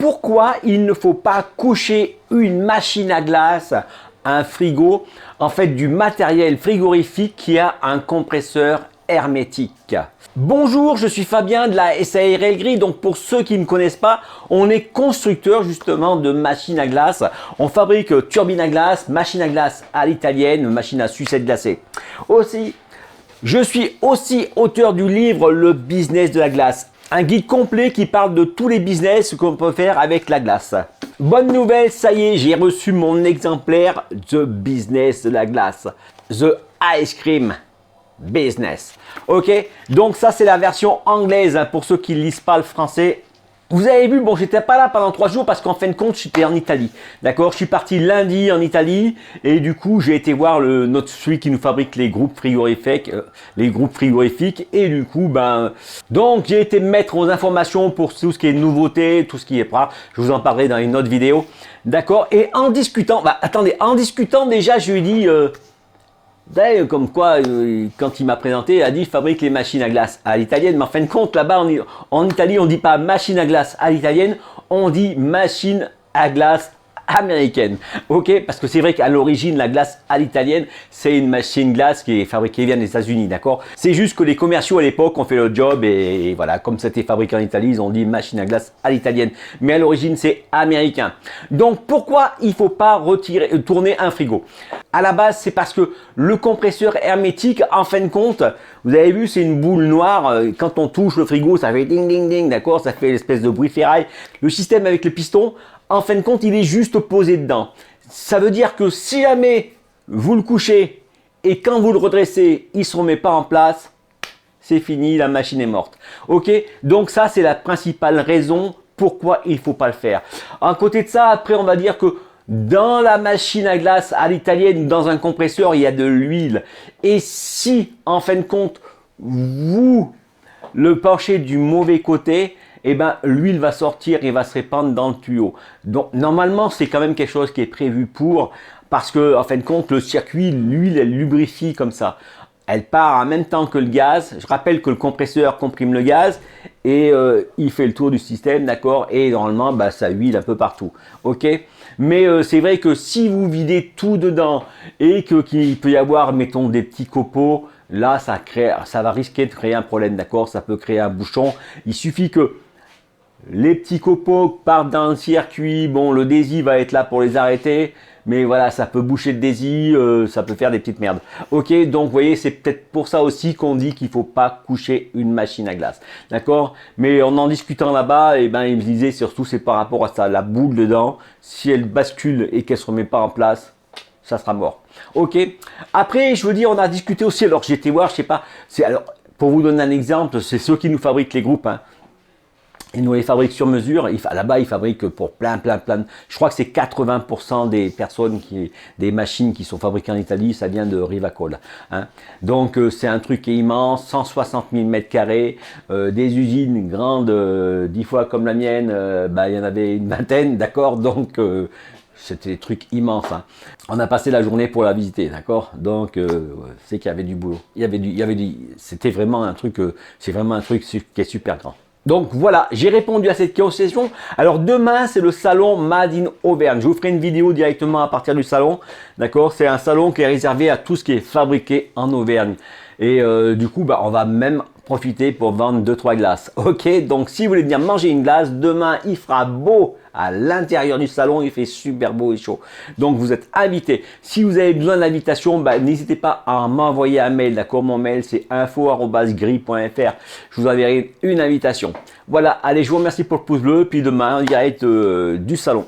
pourquoi il ne faut pas coucher une machine à glace, un frigo, en fait du matériel frigorifique qui a un compresseur hermétique. Bonjour, je suis Fabien de la SARL Grille. Donc pour ceux qui ne me connaissent pas, on est constructeur justement de machines à glace. On fabrique turbine à glace, machine à glace à l'italienne, machine à sucette glacée. Je suis aussi auteur du livre Le business de la glace. Un guide complet qui parle de tous les business qu'on peut faire avec la glace. Bonne nouvelle, ça y est, j'ai reçu mon exemplaire The Business de la glace. The Ice Cream Business. Ok, donc ça c'est la version anglaise hein, pour ceux qui ne lisent pas le français. Vous avez vu, bon, j'étais pas là pendant 3 jours parce qu'en fin de compte, j'étais en Italie. D'accord, je suis parti lundi en Italie et du coup, j'ai été voir celui qui nous fabrique les groupes frigorifiques, et du coup, donc j'ai été mettre aux informations pour tout ce qui est nouveauté, tout ce qui est pas. Je vous en parlerai dans une autre vidéo. D'accord, et en discutant, déjà, je lui ai dit. Comme quoi, quand il m'a présenté, il a dit fabrique les machines à glace à l'italienne. Mais en fin de compte, là-bas en Italie, on ne dit pas machine à glace à l'italienne, on dit machine à glace américaine. Ok, parce que c'est vrai qu'à l'origine, la glace à l'italienne, c'est une machine glace qui est fabriquée via les États-Unis. D'accord. C'est juste que les commerciaux à l'époque ont fait le job et voilà, comme c'était fabriqué en Italie, ils ont dit machine à glace à l'italienne. Mais à l'origine, c'est américain. Donc pourquoi il ne faut pas tourner un frigo? À la base, c'est parce que le compresseur hermétique, en fin de compte, vous avez vu, c'est une boule noire. Quand on touche le frigo, ça fait ding ding ding, d'accord, ça fait l'espèce de bruit ferraille. Le système avec le piston, en fin de compte, il est juste posé dedans. Ça veut dire que si jamais vous le couchez et quand vous le redressez, il ne se remet pas en place, c'est fini, la machine est morte. Ok, donc ça, c'est la principale raison pourquoi il ne faut pas le faire. À côté de ça, après, on va dire que dans la machine à glace à l'italienne, dans un compresseur, il y a de l'huile. Et si, en fin de compte, vous le penchez du mauvais côté, l'huile va sortir et va se répandre dans le tuyau. Donc, normalement, c'est quand même quelque chose qui est prévu parce que, en fin de compte, le circuit, l'huile, elle lubrifie comme ça. Elle part en même temps que le gaz. Je rappelle que le compresseur comprime le gaz et il fait le tour du système, d'accord. Et normalement, ça huile un peu partout, ok. Mais c'est vrai que si vous videz tout dedans et qu'il peut y avoir, mettons, des petits copeaux, là, ça va risquer de créer un problème, d'accord. Ça peut créer un bouchon. Il suffit que les petits copeaux partent dans le circuit. Bon, le DESI va être là pour les arrêter. Mais voilà, ça peut boucher le DESI, ça peut faire des petites merdes. Ok, donc vous voyez, c'est peut-être pour ça aussi qu'on dit qu'il ne faut pas coucher une machine à glace. D'accord. Mais en discutant là-bas, il me disait surtout c'est par rapport à ça, la boule dedans. Si elle bascule et qu'elle ne se remet pas en place, ça sera mort. Ok. Après, je veux dire, on a discuté aussi, alors j'ai été voir, je sais pas, alors pour vous donner un exemple, c'est ceux qui nous fabriquent les groupes, hein. Ils nous les fabriquent sur mesure. Là-bas, ils fabriquent pour plein. Je crois que c'est 80% des machines qui sont fabriquées en Italie, ça vient de Rivacol. Hein. Donc, c'est un truc immense, 160 000 m², des usines grandes, 10 fois comme la mienne, il y en avait une vingtaine, d'accord. Donc, c'était des trucs immenses. Hein. On a passé la journée pour la visiter, d'accord. Donc, c'est qu'il y avait du boulot. C'était vraiment un truc, c'est vraiment un truc qui est super grand. Donc voilà, j'ai répondu à cette question. Alors demain, c'est le salon Made in Auvergne. Je vous ferai une vidéo directement à partir du salon. D'accord, c'est un salon qui est réservé à tout ce qui est fabriqué en Auvergne. Et du coup, on va même profiter pour vendre 2-3 glaces. Ok, donc si vous voulez venir manger une glace, demain, il fera beau à l'intérieur du salon. Il fait super beau et chaud. Donc vous êtes invités. Si vous avez besoin d'invitation, n'hésitez pas à m'envoyer un mail. D'accord, mon mail, c'est info@grille.fr. Je vous enverrai une invitation. Voilà, allez, je vous remercie pour le pouce bleu. Puis demain, en direct du salon.